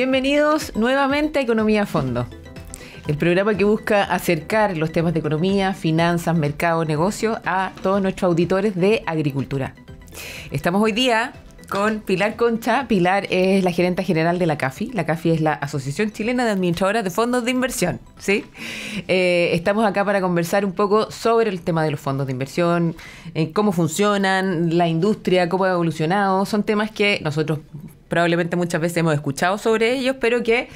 Bienvenidos nuevamente a Economía a Fondo, el programa que busca acercar los temas de economía, finanzas, mercado, negocio a todos nuestros auditores de agricultura. Estamos hoy día con Pilar Concha. Pilar es la gerente general de la CAFI. La CAFI es la Asociación Chilena de Administradoras de Fondos de Inversión, ¿sí? Estamos acá para conversar un poco sobre el tema de los fondos de inversión, cómo funcionan, la industria, cómo ha evolucionado. Son temas que nosotros probablemente muchas veces hemos escuchado sobre ellos, pero que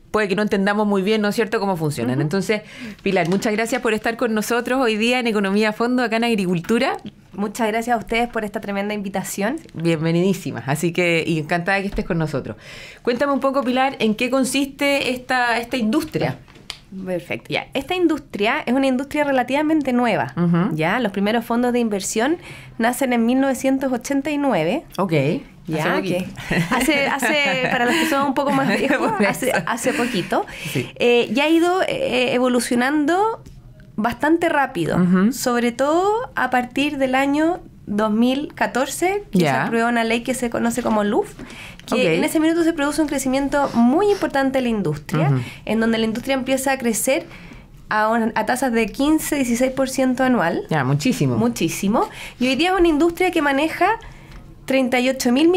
puede que no entendamos muy bien, ¿no es cierto?, cómo funcionan. Entonces, Pilar, muchas gracias por estar con nosotros hoy día en Economía a Fondo, acá en Agricultura. Muchas gracias a ustedes por esta tremenda invitación. Bienvenidísimas, así que y encantada de que estés con nosotros. Cuéntame un poco, Pilar, ¿en qué consiste esta industria? Perfecto. Ya, esta industria es una industria relativamente nueva. Ya, los primeros fondos de inversión nacen en 1989. Ok. Ya, que hace para los que son un poco más viejos, hace poquito. Sí. Ya ha ido evolucionando bastante rápido, sobre todo a partir del año 2014, que se aprueba una ley que se conoce como LUF, que en ese minuto se produce un crecimiento muy importante en la industria, en donde la industria empieza a crecer a tasas de 15-16% anual. Ya, muchísimo. Muchísimo. Y hoy día es una industria que maneja más de 38.000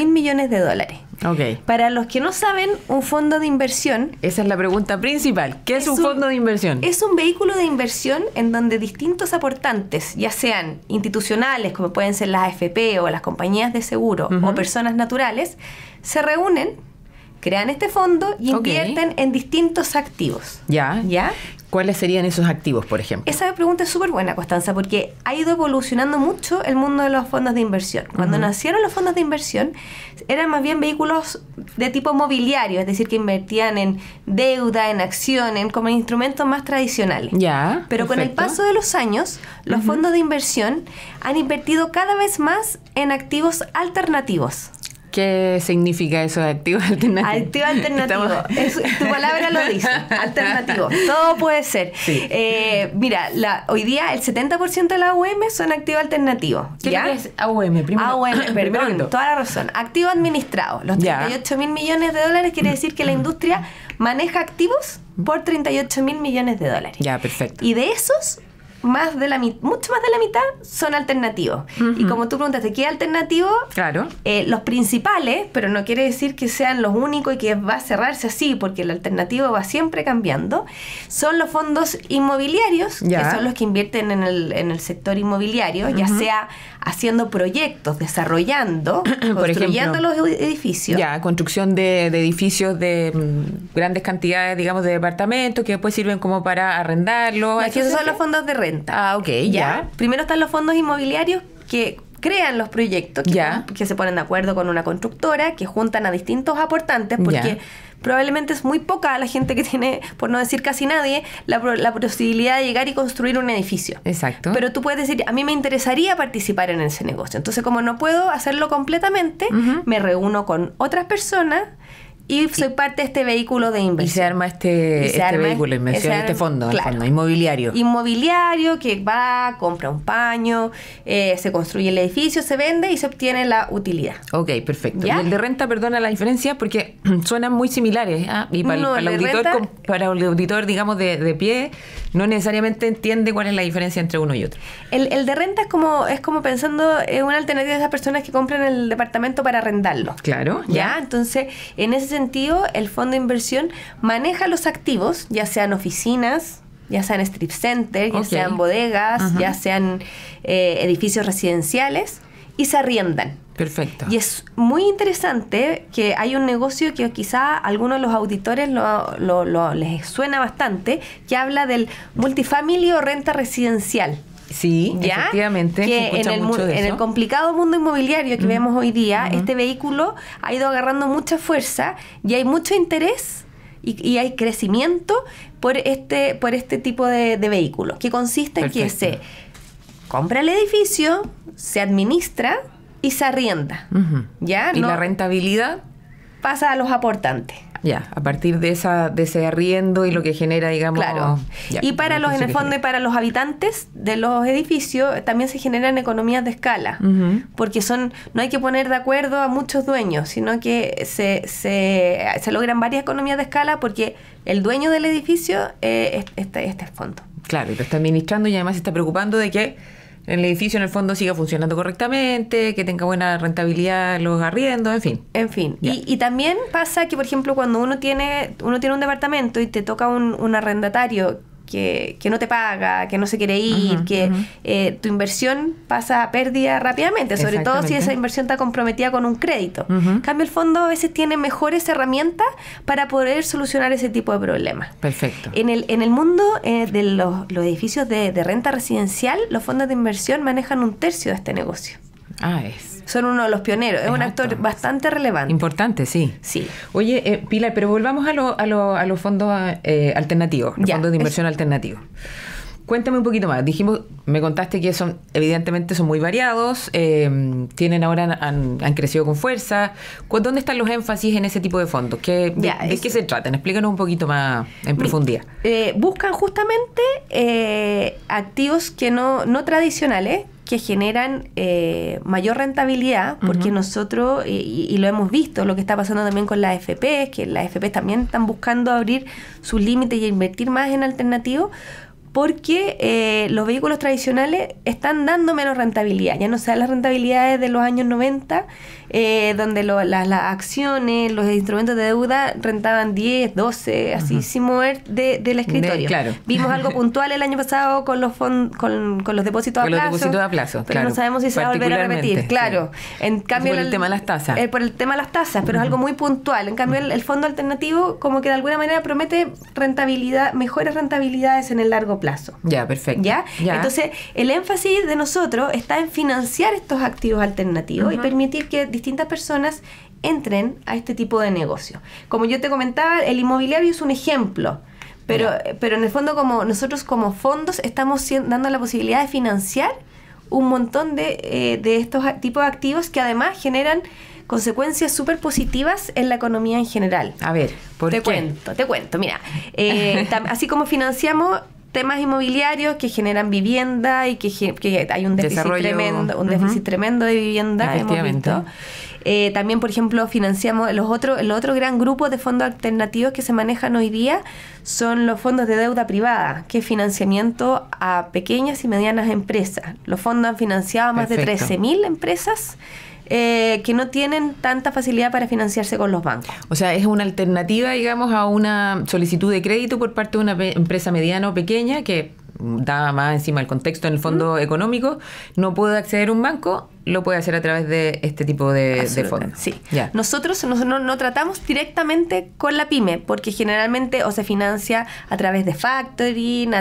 millones de dólares. Okay. Para los que no saben, un fondo de inversión... Esa es la pregunta principal. ¿Qué es un fondo de inversión? Es un vehículo de inversión en donde distintos aportantes, ya sean institucionales, como pueden ser las AFP o las compañías de seguro, o personas naturales, se reúnen, crean este fondo y invierten en distintos activos. ¿Ya? ¿Cuáles serían esos activos, por ejemplo? Esa pregunta es súper buena, Constanza, porque ha ido evolucionando mucho el mundo de los fondos de inversión. Cuando nacieron los fondos de inversión, eran más bien vehículos de tipo mobiliario, es decir, que invertían en deuda, en acciones, como en instrumentos más tradicionales. Ya. Pero con el paso de los años, los fondos de inversión han invertido cada vez más en activos alternativos. ¿Qué significa eso de activo alternativo? Activo alternativo. Tu palabra lo dice. Alternativo. Todo puede ser. Sí. Mira, hoy día el 70% de la AUM son activos alternativos. ¿Qué es AUM? Perdón, toda la razón. Activo administrado. Los 38.000 millones de dólares quiere decir que la industria maneja activos por 38.000 millones de dólares. Ya, perfecto. Y de esos, mucho más de la mitad son alternativos. Y como tú preguntaste, ¿qué alternativo? Claro. Los principales, pero no quiere decir que sean los únicos y que va a cerrarse así, porque el alternativo va siempre cambiando, son los fondos inmobiliarios, que son los que invierten en el sector inmobiliario, ya sea haciendo proyectos, desarrollando, construyendo los edificios. Ya, construcción de edificios de grandes cantidades, digamos, de departamentos que después sirven como para arrendarlos. Esos son los fondos de renta. Ah, ok, ya. Primero están los fondos inmobiliarios que crean los proyectos, que se ponen de acuerdo con una constructora, que juntan a distintos aportantes, porque probablemente es muy poca la gente que tiene, por no decir casi nadie, la posibilidad de llegar y construir un edificio. Exacto. Pero tú puedes decir, a mí me interesaría participar en ese negocio. Entonces, como no puedo hacerlo completamente, me reúno con otras personas y soy parte de este vehículo de inversión. Y se arma este vehículo de inversión, este fondo, fondo inmobiliario. Inmobiliario que va, compra un paño, se construye el edificio, se vende y se obtiene la utilidad. Ok, perfecto. ¿Ya? Y el de renta, perdona la diferencia, porque suenan muy similares. Y para el auditor, digamos, de pie, no necesariamente entiende cuál es la diferencia entre uno y otro. El de renta es como pensando en una alternativa de esas personas que compran el departamento para arrendarlo. Claro. ¿Ya? Entonces, en ese sentido, el fondo de inversión maneja los activos, ya sean oficinas, ya sean strip centers, ya sean bodegas, ya sean edificios residenciales, y se arriendan. Perfecto. Y es muy interesante que hay un negocio que quizá a algunos de los auditores les suena bastante, que habla del multifamily o renta residencial. Sí, efectivamente. Que en el complicado mundo inmobiliario que vemos hoy día, este vehículo ha ido agarrando mucha fuerza y hay mucho interés y hay crecimiento por este tipo de vehículos, que consiste en que se compra el edificio, se administra y se arrienda. ¿Ya? ¿Y la rentabilidad? pasa a los aportantes. Ya, a partir de ese arriendo y lo que genera, digamos... Claro. Ya, y para los, en el fondo, y para los habitantes de los edificios, también se generan economías de escala. Porque no hay que poner de acuerdo a muchos dueños, sino que se logran varias economías de escala porque el dueño del edificio es este fondo. Claro, y lo está administrando y además se está preocupando de que el edificio en el fondo siga funcionando correctamente, que tenga buena rentabilidad los arriendos, en fin. En fin. Y también pasa que, por ejemplo, cuando uno tiene un departamento y te toca un arrendatario que no te paga, que no se quiere ir, tu inversión pasa a pérdida rápidamente, sobre todo si esa inversión está comprometida con un crédito. En cambio, el fondo a veces tiene mejores herramientas para poder solucionar ese tipo de problemas. Perfecto. En el mundo de los edificios de renta residencial, los fondos de inversión manejan 1/3 de este negocio. Son uno de los pioneros. Es un actor bastante relevante. Importante, sí. Sí. Oye, Pilar, pero volvamos a los fondos alternativos, los fondos de inversión alternativos. Cuéntame un poquito más. Me contaste que evidentemente son muy variados, han crecido con fuerza. ¿Dónde están los énfasis en ese tipo de fondos? ¿De qué se tratan? Explícanos un poquito más en profundidad. Buscan justamente activos que no tradicionales, que generan mayor rentabilidad, porque nosotros, y lo hemos visto, lo que está pasando también con las AFP, que las AFP también están buscando abrir sus límites y invertir más en alternativos, porque los vehículos tradicionales están dando menos rentabilidad. Ya no sean las rentabilidades de los años 90, donde las acciones, los instrumentos de deuda rentaban 10, 12, así, sin mover del escritorio. Claro. Vimos algo puntual el año pasado con los depósitos a plazo. Pero no sabemos si se va a volver a repetir. Claro. En cambio, por el tema de las tasas. Por el tema de las tasas, pero es algo muy puntual. En cambio, el fondo alternativo como que de alguna manera promete mejores rentabilidades en el largo plazo. Ya, perfecto. ¿Ya? Entonces, el énfasis de nosotros está en financiar estos activos alternativos y permitir que distintas personas entren a este tipo de negocio. Como yo te comentaba, el inmobiliario es un ejemplo, pero en el fondo, como nosotros como fondos estamos dando la posibilidad de financiar un montón de estos tipos de activos que además generan consecuencias súper positivas en la economía en general. A ver, ¿por qué? Te cuento. Mira, así como financiamos temas inmobiliarios que generan vivienda y que hay un déficit tremendo de vivienda, hemos visto. También, por ejemplo, financiamos el otro gran grupo de fondos alternativos que se manejan hoy día son los fondos de deuda privada, que es financiamiento a pequeñas y medianas empresas. Los fondos han financiado a más de 13.000 empresas que no tienen tanta facilidad para financiarse con los bancos. O sea, es una alternativa, digamos, a una solicitud de crédito por parte de una empresa mediana o pequeña que da más encima el contexto en el fondo económico, no puede acceder a un banco, lo puede hacer a través de este tipo de fondos. Sí. Nosotros no tratamos directamente con la pyme, porque generalmente o se financia a través de factoring,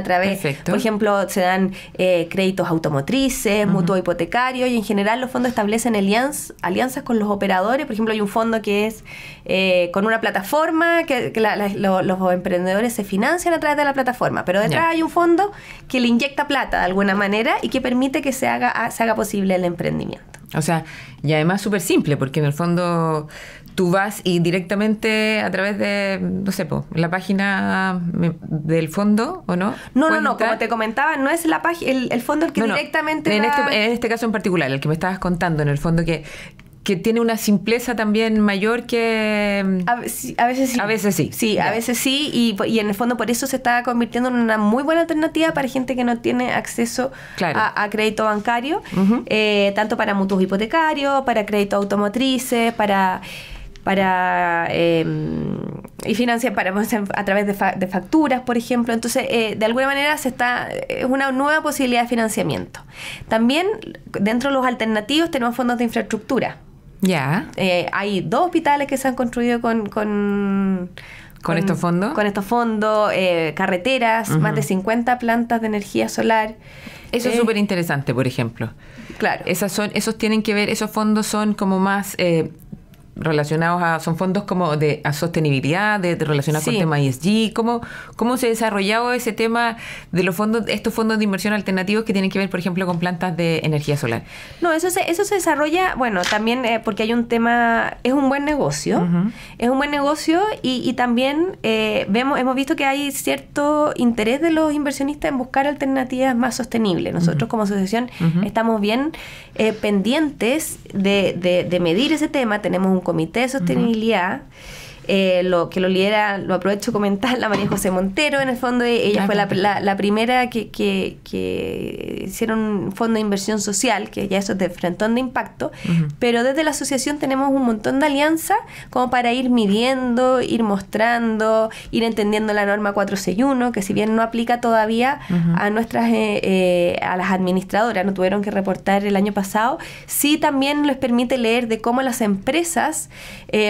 por ejemplo, se dan créditos automotrices, mutuo hipotecario, y en general los fondos establecen alianzas con los operadores. Por ejemplo, hay un fondo que es con una plataforma que los emprendedores se financian a través de la plataforma, pero detrás hay un fondo que le inyecta plata de alguna manera y que permite que se haga posible el emprendimiento. O sea, y además súper simple, porque en el fondo tú vas y directamente a través de, no sé, la página del fondo, ¿o no? No, como te comentaba, no es la página, el fondo el que directamente en este caso en particular, el que me estabas contando, en el fondo que tiene una simpleza también mayor que... A veces sí. A veces sí. Sí, a veces sí, y en el fondo por eso se está convirtiendo en una muy buena alternativa para gente que no tiene acceso a crédito bancario, tanto para mutuos hipotecarios, para créditos automotrices, y financiar a través de facturas, por ejemplo. Entonces, de alguna manera es una nueva posibilidad de financiamiento. También, dentro de los alternativos, tenemos fondos de infraestructura. Hay 2 hospitales que se han construido con estos fondos. Con estos fondos, carreteras, más de 50 plantas de energía solar. Eso es súper interesante, por ejemplo. Claro. Esos fondos son como más relacionados son fondos como a sostenibilidad, relacionados con temas ESG. ¿Cómo se ha desarrollado ese tema de estos fondos de inversión alternativos que tienen que ver, por ejemplo, con plantas de energía solar? No, eso se desarrolla, bueno, también porque hay un tema, es un buen negocio, es un buen negocio y también hemos visto que hay cierto interés de los inversionistas en buscar alternativas más sostenibles. Nosotros como asociación estamos bien pendientes de medir ese tema. Tenemos un comité de sostenibilidad lo lidera, lo aprovecho comentar, la María José Montero. En el fondo ella fue la primera que hicieron un fondo de inversión social, que ya eso es de Frentón de Impacto, pero desde la asociación tenemos un montón de alianzas como para ir midiendo, ir mostrando, ir entendiendo la norma 461, que si bien no aplica todavía a nuestras a las administradoras, no tuvieron que reportar el año pasado, sí también les permite leer de cómo las empresas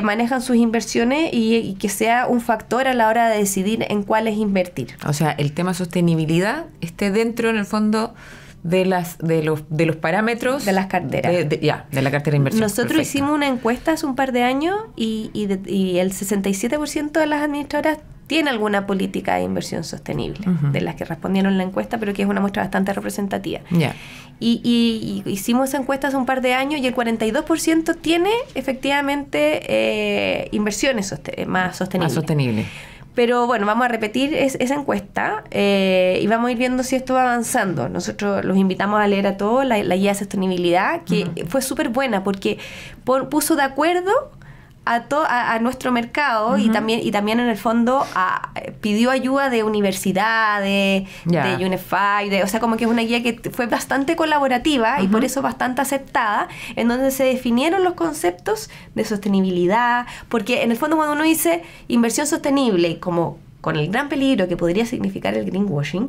manejan sus inversiones y que sea un factor a la hora de decidir en cuáles invertir. O sea, el tema sostenibilidad esté dentro, en el fondo, de los parámetros de las carteras. De la cartera de inversión. Nosotros hicimos una encuesta hace un par de años y el 67% de las administradoras tiene alguna política de inversión sostenible, de las que respondieron la encuesta, pero que es una muestra bastante representativa. Y hicimos esa encuesta hace un par de años y el 42% tiene efectivamente inversiones más sostenibles. Pero bueno, vamos a repetir esa encuesta y vamos a ir viendo si esto va avanzando. Nosotros los invitamos a leer a todos la guía de sostenibilidad, que fue súper buena porque puso de acuerdo a nuestro mercado y también en el fondo pidió ayuda de universidades, de UNEFI, o sea, como que es una guía que fue bastante colaborativa y por eso bastante aceptada, en donde se definieron los conceptos de sostenibilidad, porque en el fondo cuando uno dice inversión sostenible, como con el gran peligro que podría significar el greenwashing,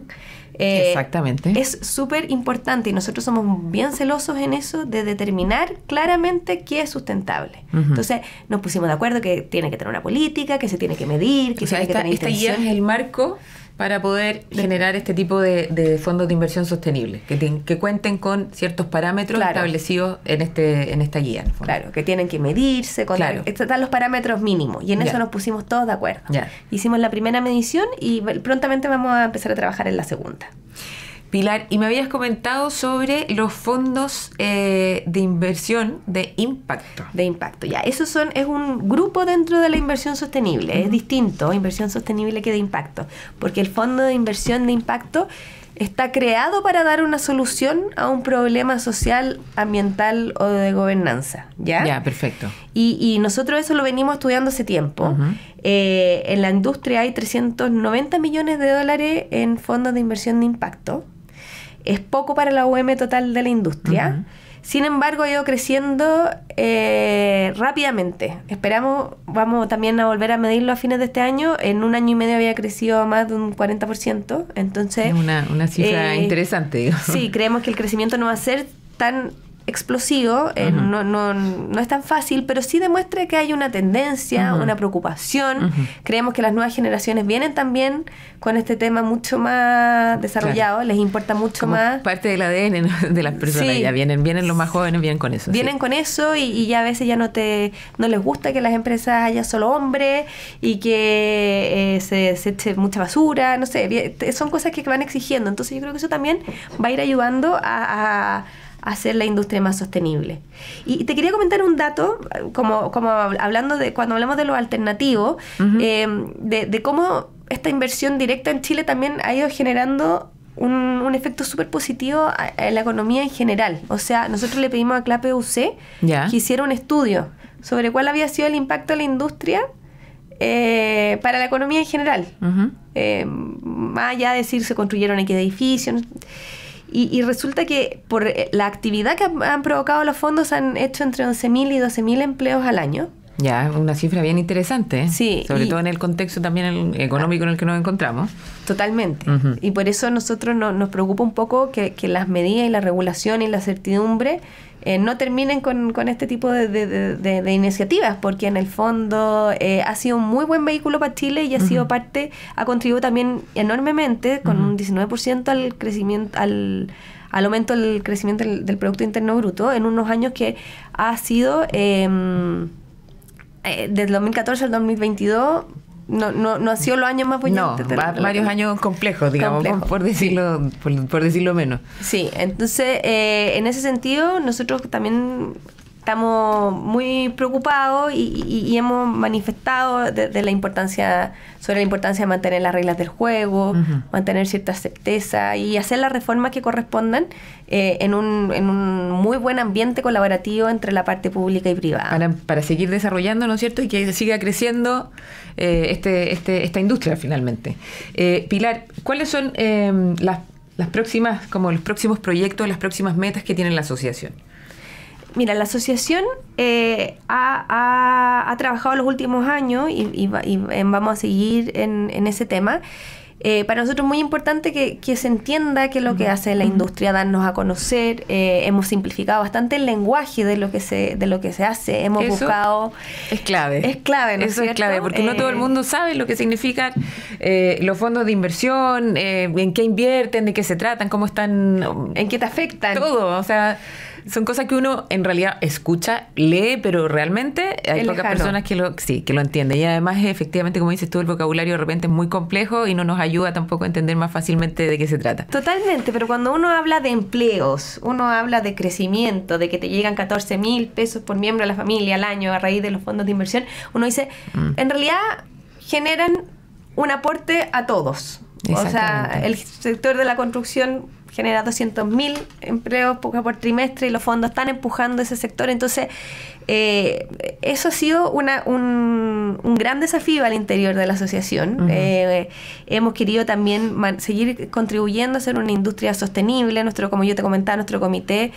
exactamente, es súper importante y nosotros somos bien celosos en eso de determinar claramente qué es sustentable. Entonces nos pusimos de acuerdo que tiene que tener una política, que se tiene que medir, que tiene que tener esta guía es el marco para poder generar este tipo de fondos de inversión sostenible, que cuenten con ciertos parámetros establecidos en esta guía. Claro, que tienen que medirse, están los parámetros mínimos, y en eso nos pusimos todos de acuerdo. Hicimos la primera medición y prontamente vamos a empezar a trabajar en la segunda. Pilar, y me habías comentado sobre los fondos de inversión de impacto. De impacto, ya. Esos es un grupo dentro de la inversión sostenible. Es distinto, inversión sostenible, que de impacto. Porque el fondo de inversión de impacto está creado para dar una solución a un problema social, ambiental o de gobernanza. ¿Ya? Ya, perfecto. Y nosotros eso lo venimos estudiando hace tiempo. En la industria hay 390 millones de dólares en fondos de inversión de impacto. Es poco para la UM total de la industria. Sin embargo, ha ido creciendo rápidamente. Vamos también a volver a medirlo a fines de este año. En un año y medio había crecido a más de un 40%. Entonces, es una cifra interesante, digamos. Sí, creemos que el crecimiento no va a ser tan explosivo, no es tan fácil, pero sí demuestra que hay una tendencia, una preocupación. Creemos que las nuevas generaciones vienen también con este tema mucho más desarrollado, les importa mucho como más. Parte del ADN de las personas, ya vienen los más jóvenes, vienen con eso. Vienen con eso y ya a veces ya no les gusta que en las empresas haya solo hombres y que se eche mucha basura, no sé, son cosas que van exigiendo. Entonces yo creo que eso también va a ir ayudando a hacer la industria más sostenible. Y te quería comentar un dato, como hablando cuando hablamos de los alternativos, de cómo esta inversión directa en Chile también ha ido generando un efecto súper positivo en la economía en general. O sea, nosotros le pedimos a CLAPE UC que hiciera un estudio sobre cuál había sido el impacto de la industria para la economía en general. Más allá de decir se construyeron X edificios. Y resulta que por la actividad que han provocado los fondos han hecho entre 11.000 y 12.000 empleos al año. Ya, una cifra bien interesante, sí, sobre todo en el contexto también económico en el que nos encontramos. Totalmente. Y por eso a nosotros nos preocupa un poco que las medidas y la regulación y la certidumbre no terminen con este tipo de iniciativas, porque en el fondo ha sido un muy buen vehículo para Chile y ha contribuido también enormemente con un 19% al crecimiento, al aumento del crecimiento del Producto Interno Bruto en unos años que ha sido del 2014 al 2022 no han sido los años más brillantes. Varios años complejos, digamos, por decirlo menos. Sí, entonces, en ese sentido, nosotros también estamos muy preocupados y hemos manifestado sobre la importancia de mantener las reglas del juego, mantener cierta certeza y hacer las reformas que correspondan en un muy buen ambiente colaborativo entre la parte pública y privada. Para seguir desarrollando, ¿no es cierto? Y que siga creciendo esta industria finalmente. Pilar, ¿cuáles son las próximas, como los próximos proyectos, las próximas metas que tiene la asociación? Mira, la asociación ha trabajado los últimos años y vamos a seguir en ese tema. Para nosotros es muy importante que se entienda qué es lo que hace la industria, darnos a conocer. Hemos simplificado bastante el lenguaje de lo que se hace. Hemos buscado... Es clave. Es clave, ¿no es cierto? Es clave, porque no todo el mundo sabe lo que significan los fondos de inversión, en qué invierten, de qué se tratan, cómo están... En qué te afectan. Todo, o sea... Son cosas que uno en realidad escucha, lee, pero realmente hay pocas personas que lo entienden. Y además, efectivamente, como dices tú, el vocabulario de repente es muy complejo y no nos ayuda tampoco a entender más fácilmente de qué se trata. Totalmente, pero cuando uno habla de empleos, uno habla de crecimiento, de que te llegan 14.000 pesos por miembro de la familia al año a raíz de los fondos de inversión, uno dice, en realidad generan un aporte a todos. O sea, el sector de la construcción genera 200.000 empleos por trimestre y los fondos están empujando ese sector. Entonces, eso ha sido un gran desafío al interior de la asociación. Hemos querido también seguir contribuyendo a ser una industria sostenible. Como yo te comentaba, nuestro comité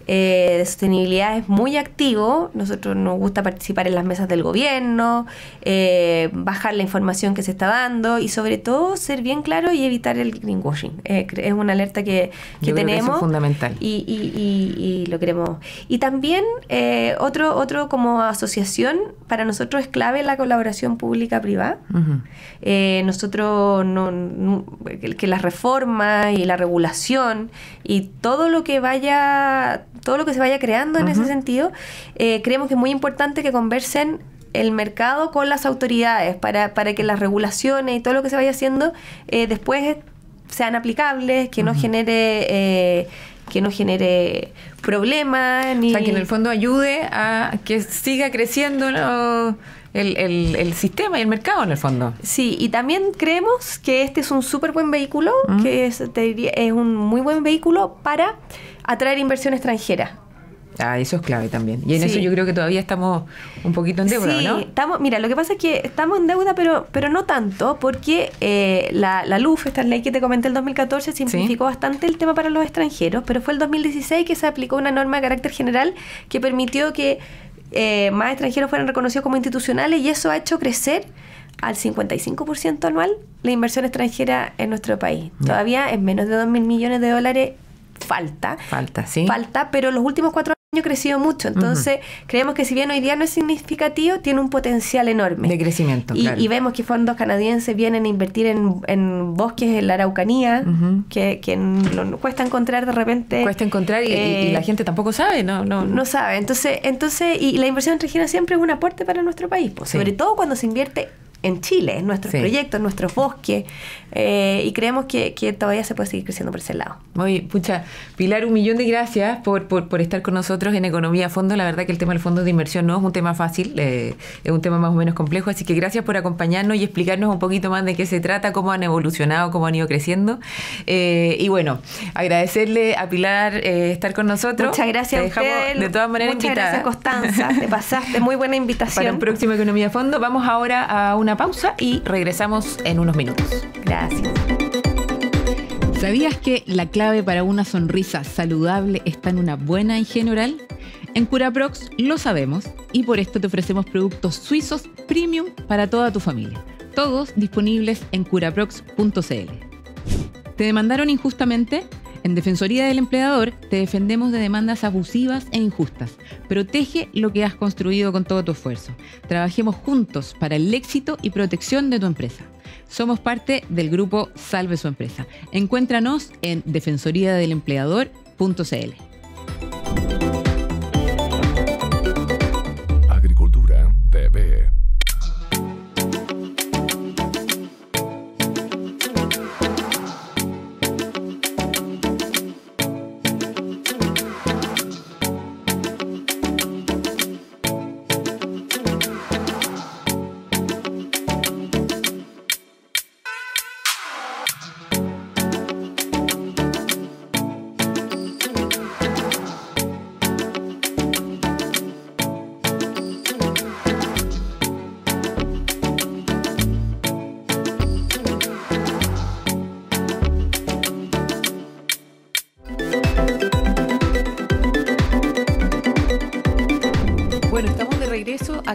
de sostenibilidad es muy activo. Nosotros nos gusta participar en las mesas del gobierno, bajar la información que se está dando y sobre todo ser bien claro y evitar el greenwashing. Es una alerta que tenemos. Creo que eso es fundamental. Y lo queremos. Y también otro como asociación, para nosotros es clave la colaboración pública-privada. Nosotros que las reformas y la regulación y todo lo que se vaya creando en ese sentido, creemos que es muy importante que conversen el mercado con las autoridades para que las regulaciones y todo lo que se vaya haciendo después sean aplicables, que no genere problemas. O sea, que en el fondo ayude a que siga creciendo el sistema y el mercado en el fondo. Sí, y también creemos que este es un súper buen vehículo, que es un muy buen vehículo para atraer inversión extranjera. Eso es clave también. Y en eso yo creo que todavía estamos un poquito en deuda, ¿no? Mira, lo que pasa es que estamos en deuda, pero no tanto, porque la LUF, esta ley que te comenté el 2014, simplificó bastante el tema para los extranjeros, pero fue el 2016 que se aplicó una norma de carácter general que permitió que más extranjeros fueran reconocidos como institucionales y eso ha hecho crecer al 55% anual la inversión extranjera en nuestro país. Todavía en menos de 2.000 millones de dólares falta, pero los últimos 4 años ha crecido mucho. Entonces, creemos que si bien hoy día no es significativo, tiene un potencial enorme. De crecimiento, y vemos que fondos canadienses vienen a invertir en bosques en la Araucanía, que cuesta encontrar de repente. Cuesta encontrar y la gente tampoco sabe, no sabe. Entonces, y la inversión extranjera siempre es un aporte para nuestro país, sobre todo cuando se invierte en Chile, en nuestros proyectos, en nuestros bosques, y creemos que todavía se puede seguir creciendo por ese lado. Oye, Pilar, 1.000.000 de gracias por estar con nosotros en Economía a Fondo. La verdad que el tema del fondo de inversión no es un tema fácil, es un tema más o menos complejo, así que gracias por acompañarnos y explicarnos un poquito más de qué se trata, cómo han evolucionado, cómo han ido creciendo. Y bueno, agradecerle a Pilar estar con nosotros. Muchas gracias. Te dejamos de todas maneras invitada. Muchas gracias, Constanza. Te pasaste, muy buena invitación. Para un próximo Economía a Fondo. Vamos ahora a una pausa y regresamos en unos minutos. Gracias. ¿Sabías que la clave para una sonrisa saludable está en una buena higiene oral? En Curaprox lo sabemos y por esto te ofrecemos productos suizos premium para toda tu familia. Todos disponibles en curaprox.cl. ¿Te demandaron injustamente? En Defensoría del Empleador te defendemos de demandas abusivas e injustas. Protege lo que has construido con todo tu esfuerzo. Trabajemos juntos para el éxito y protección de tu empresa. Somos parte del grupo Salve su Empresa. Encuéntranos en defensoriadelempleador.cl. Agricultura TV.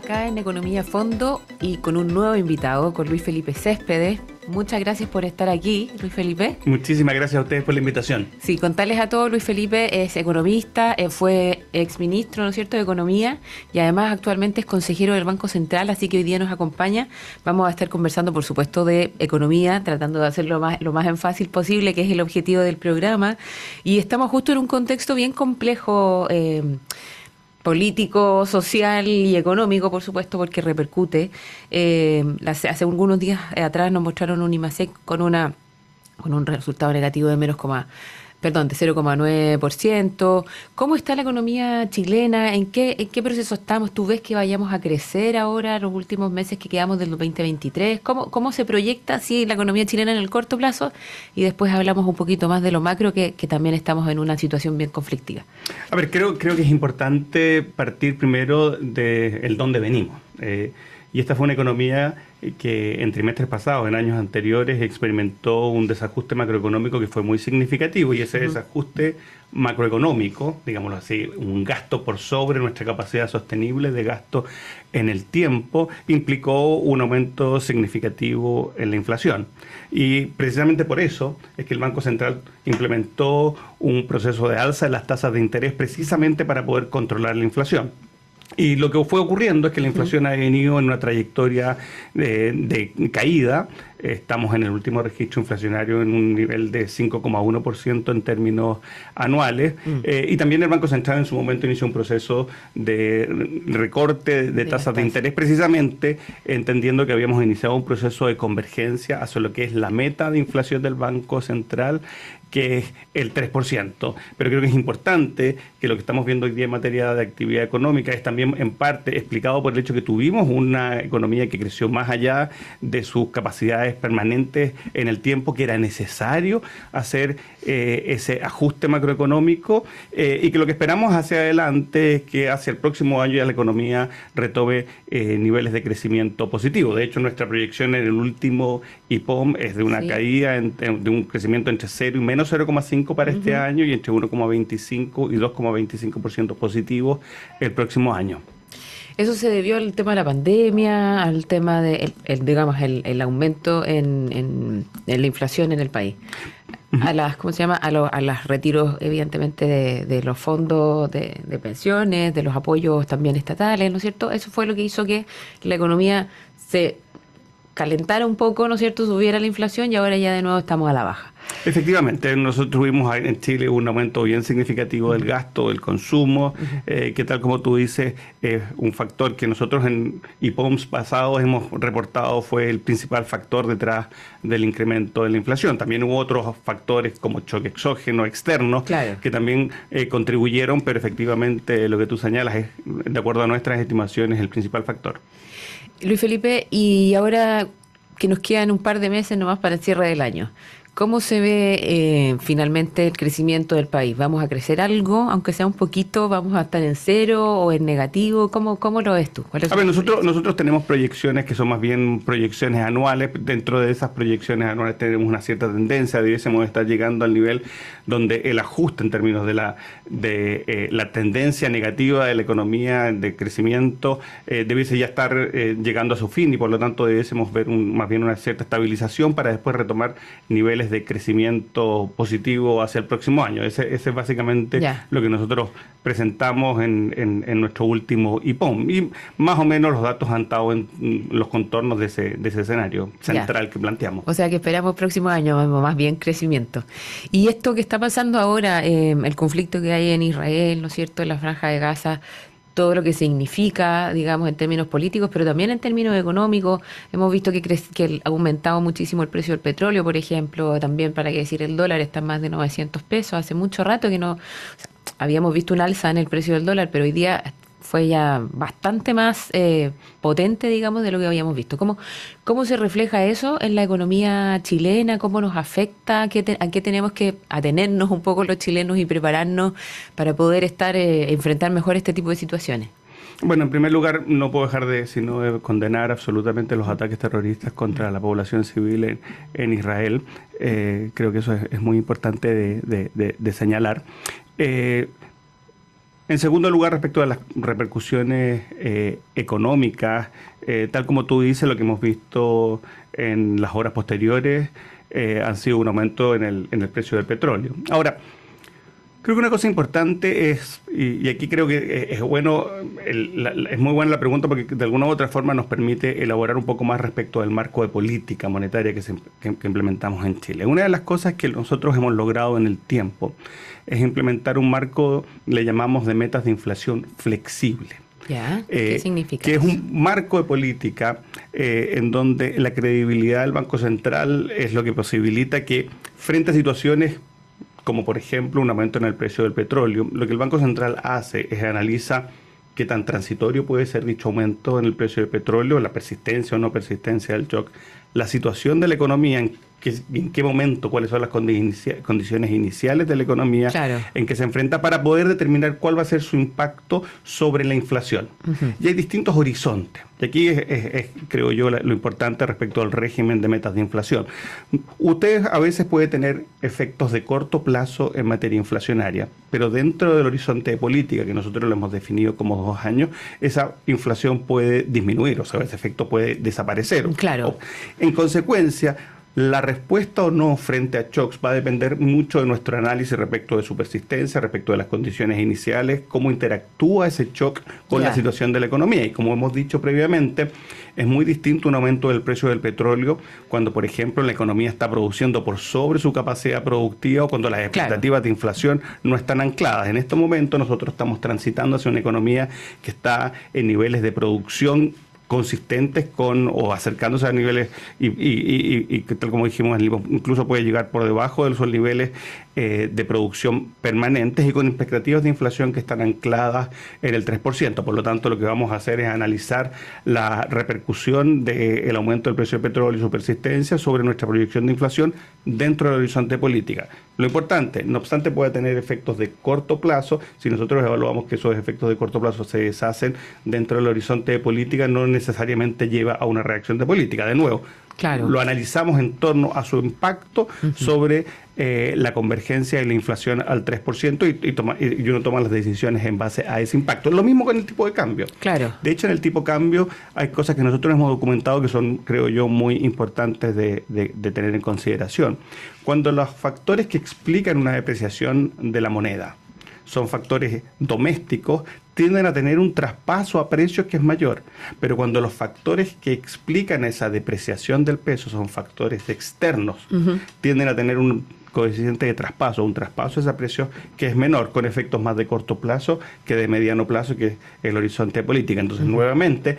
acá en Economía a Fondo y con un nuevo invitado, con Luis Felipe Céspedes. Muchas gracias por estar aquí, Luis Felipe. Muchísimas gracias a ustedes por la invitación. Sí, contarles a todos, Luis Felipe es economista, fue exministro, ¿no es cierto?, de Economía y además actualmente es consejero del Banco Central, así que hoy día nos acompaña. Vamos a estar conversando, por supuesto, de economía, tratando de hacerlo lo más en fácil posible, que es el objetivo del programa. Y estamos justo en un contexto bien complejo, político, social y económico, por supuesto, porque repercute. Hace algunos días atrás nos mostraron un IMASEC con un resultado negativo de de 0,9%. ¿Cómo está la economía chilena? ¿En qué proceso estamos? ¿Tú ves que vayamos a crecer ahora los últimos meses que quedamos del 2023? ¿Cómo se proyecta la economía chilena en el corto plazo? Y después hablamos un poquito más de lo macro, que también estamos en una situación bien conflictiva. A ver, creo que es importante partir primero del dónde venimos. Y esta fue una economía que en trimestres pasados, en años anteriores, experimentó un desajuste macroeconómico que fue muy significativo, y ese desajuste macroeconómico, digámoslo así, un gasto por sobre nuestra capacidad sostenible de gasto en el tiempo, implicó un aumento significativo en la inflación. Y precisamente por eso es que el Banco Central implementó un proceso de alza de las tasas de interés precisamente para poder controlar la inflación. Y lo que fue ocurriendo es que la inflación ha venido en una trayectoria de caída. Estamos en el último registro inflacionario en un nivel de 5,1% en términos anuales. Y también el Banco Central en su momento inició un proceso de recorte de tasas de interés, precisamente entendiendo que habíamos iniciado un proceso de convergencia hacia lo que es la meta de inflación del Banco Central, que es el 3%. Pero creo que es importante que lo que estamos viendo hoy día en materia de actividad económica es también en parte explicado por el hecho que tuvimos una economía que creció más allá de sus capacidades permanentes en el tiempo, que era necesario hacer ese ajuste macroeconómico, y que lo que esperamos hacia adelante es que hacia el próximo año ya la economía retome niveles de crecimiento positivo. De hecho, nuestra proyección en el último IPOM es de una caída de un crecimiento entre 0 y menos 0,5 para este año, y entre 1,25 y 2,25% positivo el próximo año. Eso se debió al tema de la pandemia, al tema de el aumento en la inflación en el país. A las, a los retiros, evidentemente, de los fondos de pensiones, de los apoyos también estatales, ¿no es cierto? Eso fue lo que hizo que la economía se calentara un poco, ¿no es cierto?, subiera la inflación, y ahora ya de nuevo estamos a la baja. Efectivamente, nosotros tuvimos en Chile un aumento bien significativo del gasto, del consumo, que tal como tú dices, es un factor que nosotros en IPOMs pasados hemos reportado fue el principal factor detrás del incremento de la inflación. También hubo otros factores como choque exógeno, externo, que también contribuyeron, pero efectivamente lo que tú señalas es, de acuerdo a nuestras estimaciones, el principal factor. Luis Felipe, y ahora que nos quedan un par de meses nomás para el cierre del año, ¿cómo se ve finalmente el crecimiento del país? ¿Vamos a crecer algo, aunque sea un poquito? ¿Vamos a estar en cero o en negativo? ¿Cómo lo ves tú? A ver, nosotros tenemos proyecciones que son más bien proyecciones anuales. Dentro de esas proyecciones anuales tenemos una cierta tendencia. Debiésemos estar llegando al nivel donde el ajuste en términos de la tendencia negativa de la economía de crecimiento debiese ya estar llegando a su fin, y por lo tanto debiésemos ver más bien una cierta estabilización para después retomar niveles de crecimiento positivo hacia el próximo año. Ese es básicamente lo que nosotros presentamos en nuestro último IPOM, y más o menos los datos han estado en los contornos de ese escenario central que planteamos. O sea que esperamos el próximo año más bien crecimiento. Y esto que está pasando ahora, el conflicto que hay en Israel, ¿no es cierto?, en la Franja de Gaza, todo lo que significa, digamos, en términos políticos, pero también en términos económicos. Hemos visto que ha aumentado muchísimo el precio del petróleo, por ejemplo. También, para qué decir, el dólar está en más de 900 pesos. Hace mucho rato que no habíamos visto un alza en el precio del dólar, pero hoy día fue ya bastante más potente, digamos, de lo que habíamos visto. ¿Cómo se refleja eso en la economía chilena? ¿Cómo nos afecta? ¿A qué tenemos que atenernos un poco los chilenos y prepararnos para poder enfrentar mejor este tipo de situaciones? Bueno, en primer lugar, no puedo dejar de condenar absolutamente los ataques terroristas contra la población civil en Israel. Creo que eso es muy importante de señalar. En segundo lugar, respecto a las repercusiones económicas, tal como tú dices, lo que hemos visto en las horas posteriores han sido un aumento en el precio del petróleo. Ahora, creo que una cosa importante es, y aquí creo que es bueno, es muy buena la pregunta porque de alguna u otra forma nos permite elaborar un poco más respecto del marco de política monetaria que implementamos en Chile. Una de las cosas que nosotros hemos logrado en el tiempo es implementar un marco, le llamamos de metas de inflación flexible. ¿Qué significa que eso? Es un marco de política en donde la credibilidad del Banco Central es lo que posibilita que frente a situaciones como por ejemplo un aumento en el precio del petróleo, lo que el Banco Central hace es analiza qué tan transitorio puede ser dicho aumento en el precio del petróleo, la persistencia o no persistencia del shock, la situación de la economía, en qué momento, cuáles son las condiciones iniciales de la economía en que se enfrenta para poder determinar cuál va a ser su impacto sobre la inflación. Y hay distintos horizontes. Y aquí es creo yo, lo importante respecto al régimen de metas de inflación. Usted a veces puede tener efectos de corto plazo en materia inflacionaria, pero dentro del horizonte de política, que nosotros lo hemos definido como 2 años, esa inflación puede disminuir, o sea, ese efecto puede desaparecer. Claro. En consecuencia, la respuesta o no frente a shocks va a depender mucho de nuestro análisis respecto de su persistencia, respecto de las condiciones iniciales, cómo interactúa ese shock con la situación de la economía. Y como hemos dicho previamente, es muy distinto un aumento del precio del petróleo cuando, por ejemplo, la economía está produciendo por sobre su capacidad productiva o cuando las expectativas de inflación no están ancladas. En este momento nosotros estamos transitando hacia una economía que está en niveles de producción consistentes o acercándose a niveles y tal como dijimos, incluso puede llegar por debajo de esos niveles de producción permanentes y con expectativas de inflación que están ancladas en el 3%. Por lo tanto, lo que vamos a hacer es analizar la repercusión del aumento del precio del petróleo y su persistencia sobre nuestra proyección de inflación dentro del horizonte de política. Lo importante, no obstante, puede tener efectos de corto plazo. Si nosotros evaluamos que esos efectos de corto plazo se deshacen dentro del horizonte de política, no necesariamente lleva a una reacción de política. De nuevo, lo analizamos en torno a su impacto sobre la convergencia y la inflación al 3% y uno toma las decisiones en base a ese impacto. Lo mismo con el tipo de cambio. De hecho, en el tipo de cambio hay cosas que nosotros hemos documentado que son, creo yo, muy importantes de tener en consideración. Cuando los factores que explican una depreciación de la moneda son factores domésticos, tienden a tener un traspaso a precios que es mayor. Pero cuando los factores que explican esa depreciación del peso son factores externos, tienden a tener un coeficiente de traspaso, un traspaso a precios que es menor, con efectos más de corto plazo que de mediano plazo, que es el horizonte de política. Entonces, nuevamente,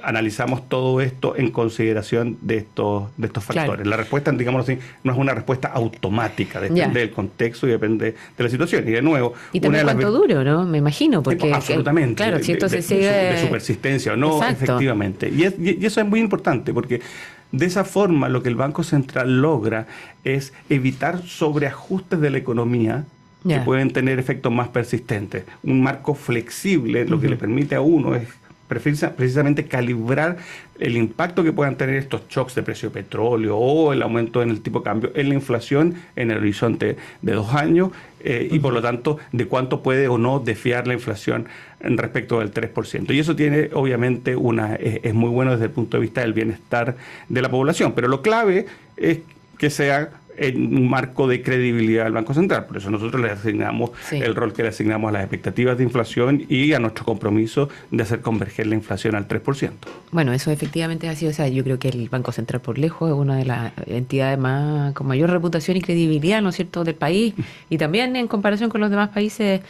analizamos todo esto en consideración de estos factores. La respuesta, digámoslo así, no es una respuesta automática, depende del contexto y depende de la situación. Y de nuevo... Y también cuánto duro, ¿no? Me imagino, porque... Absolutamente. Claro, si esto se sigue... de su persistencia o no, efectivamente. Y eso es muy importante, porque de esa forma lo que el Banco Central logra es evitar sobreajustes de la economía que pueden tener efectos más persistentes. Un marco flexible lo que le permite a uno es precisamente calibrar el impacto que puedan tener estos shocks de precio de petróleo o el aumento en el tipo de cambio en la inflación en el horizonte de 2 años y por lo tanto de cuánto puede o no desfiar la inflación respecto del 3%. Y eso tiene obviamente es muy bueno desde el punto de vista del bienestar de la población, pero lo clave es que sea en un marco de credibilidad del Banco Central. Por eso nosotros le asignamos el rol que le asignamos a las expectativas de inflación y a nuestro compromiso de hacer converger la inflación al 3%. Bueno, eso efectivamente ha sido, o sea, yo creo que el Banco Central por lejos es una de las entidades con mayor reputación y credibilidad, ¿no es cierto?, del país, y también en comparación con los demás países,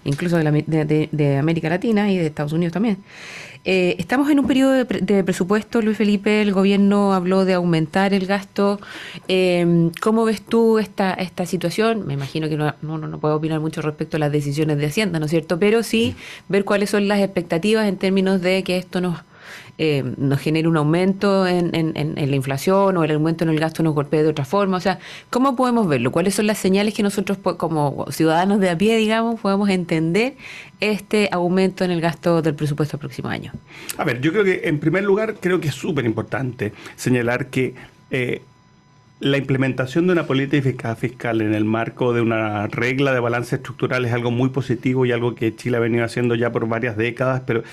incluso de América Latina y de Estados Unidos también. Estamos en un periodo de presupuesto, Luis Felipe, el gobierno habló de aumentar el gasto. ¿Cómo ves tú esta situación? Me imagino que no puedo opinar mucho respecto a las decisiones de Hacienda, ¿no es cierto? Pero sí ver cuáles son las expectativas en términos de que esto nos genere un aumento en la inflación o el aumento en el gasto nos golpee de otra forma. O sea, ¿cómo podemos verlo? ¿Cuáles son las señales que nosotros como ciudadanos de a pie, digamos, podemos entender este aumento en el gasto del presupuesto del próximo año? A ver, yo creo que en primer lugar creo que es súper importante señalar que La implementación de una política fiscal en el marco de una regla de balance estructural es algo muy positivo y algo que Chile ha venido haciendo ya por varias décadas, pero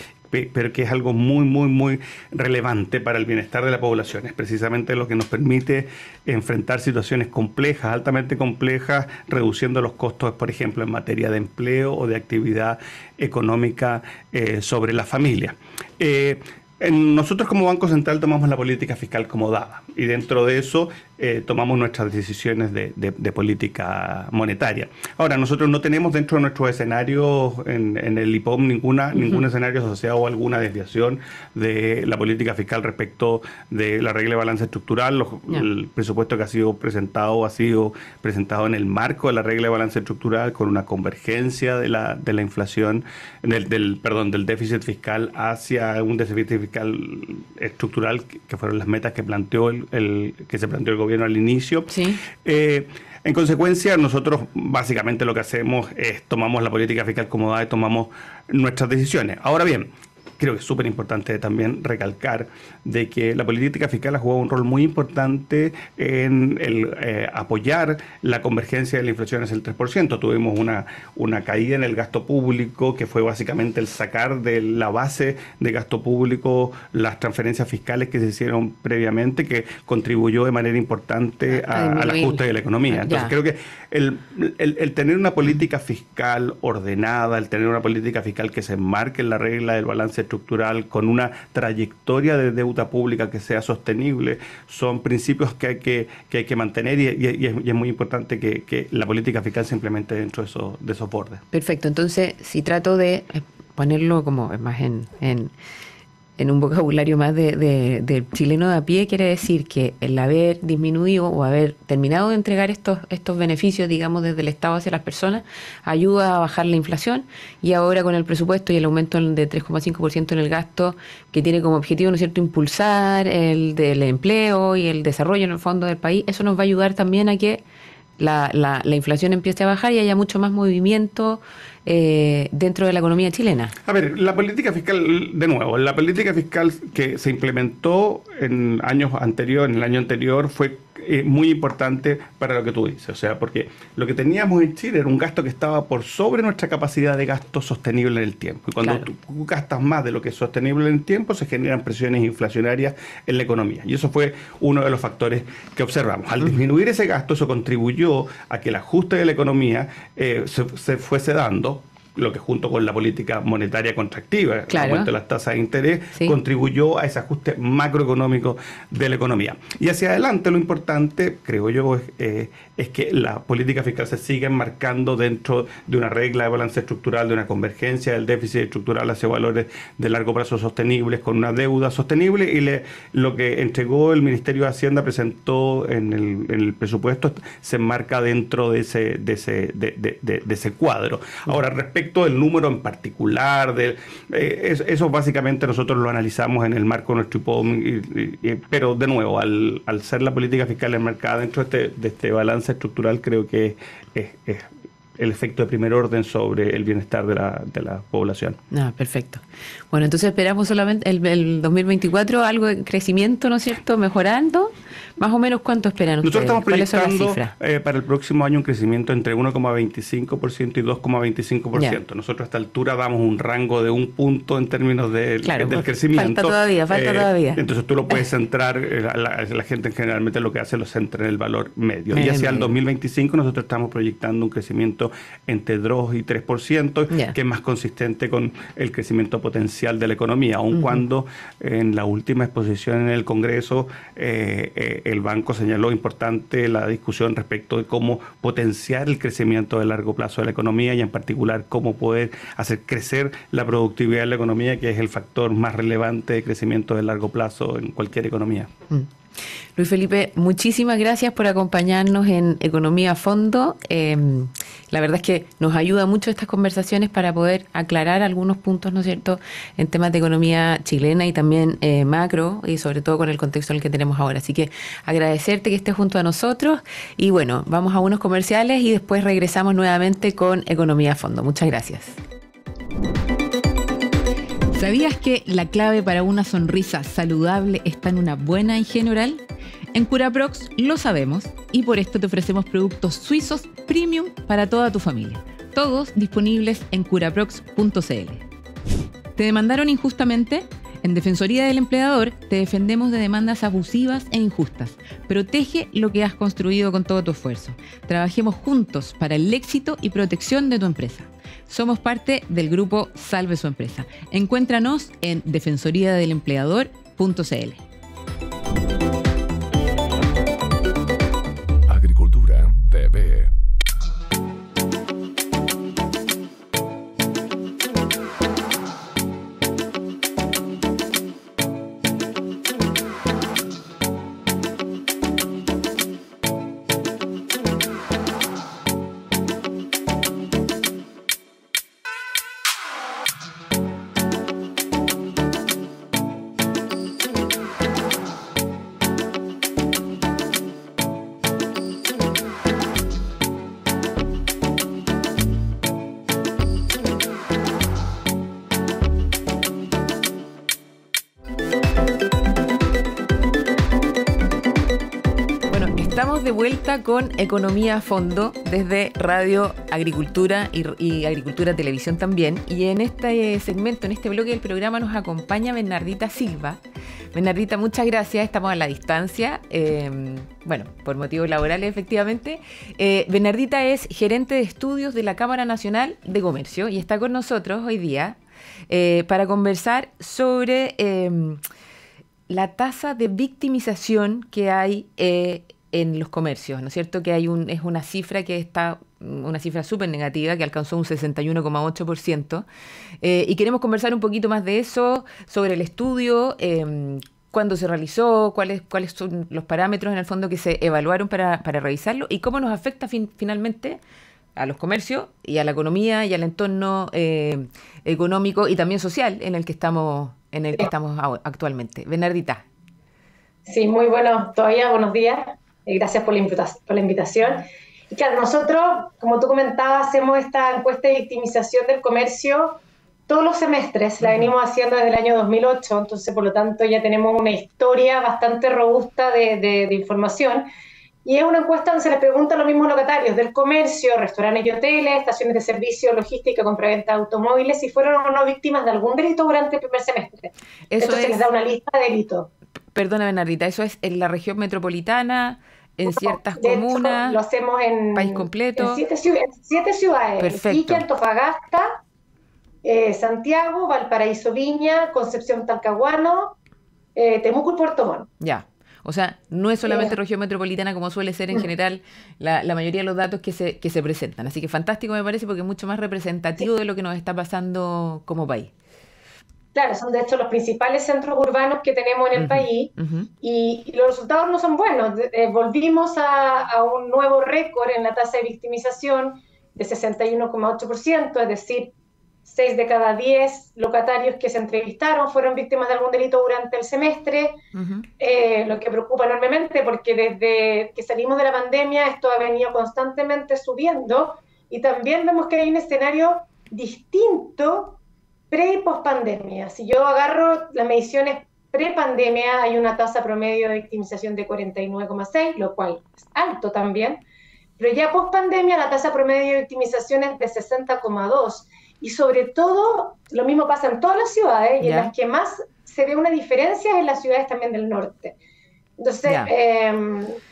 que es algo muy relevante para el bienestar de la población. Es precisamente lo que nos permite enfrentar situaciones complejas, altamente complejas, reduciendo los costos, por ejemplo, en materia de empleo o de actividad económica sobre la familia. Nosotros como Banco Central tomamos la política fiscal como dada y dentro de eso tomamos nuestras decisiones de política monetaria. Ahora, nosotros no tenemos dentro de nuestros escenarios en el IPOM ningún escenario asociado a alguna desviación de la política fiscal respecto de la regla de balance estructural. El presupuesto que ha sido presentado en el marco de la regla de balance estructural con una convergencia de la inflación, del déficit fiscal hacia un déficit fiscal estructural, que fueron las metas que se planteó el gobierno al inicio. Sí. En consecuencia, nosotros básicamente lo que hacemos es tomamos la política fiscal como dada y tomamos nuestras decisiones. Ahora bien, creo que es súper importante también recalcar de que la política fiscal ha jugado un rol muy importante en el apoyar la convergencia de la inflación hacia el 3%. Tuvimos una caída en el gasto público que fue básicamente el sacar de la base de gasto público las transferencias fiscales que se hicieron previamente, que contribuyó de manera importante al ajuste de la economía. Entonces creo que el tener una política fiscal ordenada, el tener una política fiscal que se enmarque en la regla del balance estructural con una trayectoria de deuda pública que sea sostenible, son principios que hay que mantener y es muy importante que la política fiscal se implemente dentro de esos bordes. Perfecto, entonces si trato de ponerlo como más en un vocabulario más del chileno de a pie, quiere decir que el haber disminuido o haber terminado de entregar estos beneficios, digamos, desde el Estado hacia las personas, ayuda a bajar la inflación, y ahora con el presupuesto y el aumento de 3,5% en el gasto, que tiene como objetivo, ¿no es cierto?, impulsar el del empleo y el desarrollo en el fondo del país, eso nos va a ayudar también a que la inflación empiece a bajar y haya mucho más movimiento dentro de la economía chilena. A ver, la política fiscal, de nuevo, la política fiscal que se implementó en el año anterior fue muy importante para lo que tú dices, o sea, porque lo que teníamos en Chile era un gasto que estaba por sobre nuestra capacidad de gasto sostenible en el tiempo, y cuando tú gastas más de lo que es sostenible en el tiempo, se generan presiones inflacionarias en la economía, y eso fue uno de los factores que observamos. Al disminuir ese gasto, eso contribuyó a que el ajuste de la economía se fuese dando, lo que junto con la política monetaria contractiva, el aumento de las tasas de interés, contribuyó a ese ajuste macroeconómico de la economía. Y hacia adelante lo importante, creo yo, es que la política fiscal se siga enmarcando dentro de una regla de balance estructural, de una convergencia del déficit estructural hacia valores de largo plazo sostenibles, con una deuda sostenible, y lo que entregó el Ministerio de Hacienda, presentó en el presupuesto, se enmarca dentro de ese cuadro. Ahora, respecto del número en particular, eso básicamente nosotros lo analizamos en el marco de nuestro IPOM, pero de nuevo, al ser la política fiscal enmarcada dentro de este balance estructural, creo que es el efecto de primer orden sobre el bienestar de la población. Perfecto. Bueno, entonces esperamos solamente el 2024 algo de crecimiento, ¿no es cierto?, mejorando. Más o menos, ¿cuánto esperan ustedes? Nosotros estamos proyectando para el próximo año un crecimiento entre 1,25% y 2,25%. Yeah. Nosotros a esta altura damos un rango de 1 punto en términos del crecimiento. Falta todavía. Entonces tú lo puedes centrar, la gente generalmente lo que hace lo centra en el valor medio. Y hacia el 2025 nosotros estamos proyectando un crecimiento entre 2 y 3%, que es más consistente con el crecimiento potencial de la economía, aun cuando en la última exposición en el Congreso el banco señaló importante la discusión respecto de cómo potenciar el crecimiento de largo plazo de la economía y en particular cómo poder hacer crecer la productividad de la economía, que es el factor más relevante de crecimiento de largo plazo en cualquier economía. Luis Felipe, muchísimas gracias por acompañarnos en Economía a Fondo. La verdad es que nos ayuda mucho estas conversaciones para poder aclarar algunos puntos, ¿no es cierto?, en temas de economía chilena y también macro, y sobre todo con el contexto en el que tenemos ahora. Así que agradecerte que estés junto a nosotros y bueno, vamos a unos comerciales y después regresamos nuevamente con Economía a Fondo. Muchas gracias. ¿Sabías que la clave para una sonrisa saludable está en una buena higiene oral? En Curaprox lo sabemos y por esto te ofrecemos productos suizos premium para toda tu familia. Todos disponibles en curaprox.cl. ¿Te demandaron injustamente? En Defensoría del Empleador te defendemos de demandas abusivas e injustas. Protege lo que has construido con todo tu esfuerzo. Trabajemos juntos para el éxito y protección de tu empresa. Somos parte del grupo Salve su Empresa. Encuéntranos en defensoriadelempleador.cl. Agricultura TV. Estamos de vuelta con Economía a Fondo desde Radio Agricultura y Agricultura Televisión también. Y en este segmento, en este bloque del programa, nos acompaña Bernardita Silva. Bernardita, muchas gracias. Estamos a la distancia, por motivos laborales, efectivamente. Bernardita es gerente de estudios de la Cámara Nacional de Comercio y está con nosotros hoy día para conversar sobre la tasa de victimización que hay en los comercios, ¿no es cierto? Que es una cifra una cifra súper negativa, que alcanzó un 61,8%. Y queremos conversar un poquito más de eso, sobre el estudio, cuándo se realizó, cuáles son los parámetros en el fondo que se evaluaron para revisarlo y cómo nos afecta finalmente a los comercios y a la economía y al entorno económico y también social en el que estamos actualmente. Bernardita. Sí, muy bueno, todavía buenos días. Gracias por la invitación. Y claro, nosotros, como tú comentabas, hacemos esta encuesta de victimización del comercio todos los semestres. La venimos haciendo desde el año 2008, entonces por lo tanto ya tenemos una historia bastante robusta de información. Y es una encuesta donde se les pregunta a los mismos locatarios del comercio, restaurantes y hoteles, estaciones de servicio, logística, compraventa de automóviles, si fueron o no víctimas de algún delito durante el primer semestre. Entonces les da una lista de delitos. Perdona, Bernardita, ¿eso es en la región metropolitana, en ciertas comunas? Lo hacemos en país completo. En 7 ciudades. Perfecto. Iquique, Antofagasta, Santiago, Valparaíso, Viña, Concepción, Talcahuano, Temuco y Puerto Montt. Ya. O sea, no es solamente región metropolitana como suele ser en general la mayoría de los datos que se presentan. Así que fantástico me parece porque es mucho más representativo de lo que nos está pasando como país. Claro, son de hecho los principales centros urbanos que tenemos en el país y los resultados no son buenos. Volvimos a un nuevo récord en la tasa de victimización de 61,8%, es decir, 6 de cada 10 locatarios que se entrevistaron fueron víctimas de algún delito durante el semestre, lo que preocupa enormemente porque desde que salimos de la pandemia esto ha venido constantemente subiendo y también vemos que hay un escenario distinto pre y post pandemia. Si yo agarro las mediciones pre-pandemia, hay una tasa promedio de victimización de 49,6, lo cual es alto también, pero ya post pandemia la tasa promedio de victimización es de 60,2 y sobre todo lo mismo pasa en todas las ciudades y en las que más se ve una diferencia es en las ciudades también del norte. Entonces,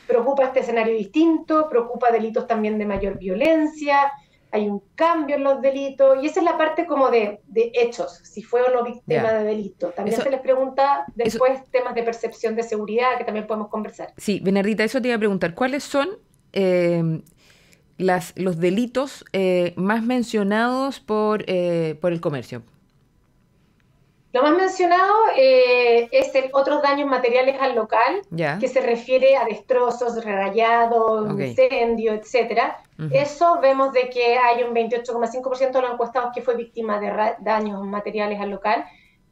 preocupa este escenario distinto, preocupa delitos también de mayor violencia, hay un cambio en los delitos, y esa es la parte como de hechos, si fue o no víctima de delito. También se les pregunta después temas de percepción de seguridad, que también podemos conversar. Sí, Bernardita, eso te iba a preguntar, ¿cuáles son los delitos más mencionados por el comercio? Lo más mencionado es otros daños materiales al local, que se refiere a destrozos, rayados, incendio, etcétera. Eso vemos de que hay un 28,5% de los encuestados que fue víctima de daños materiales al local.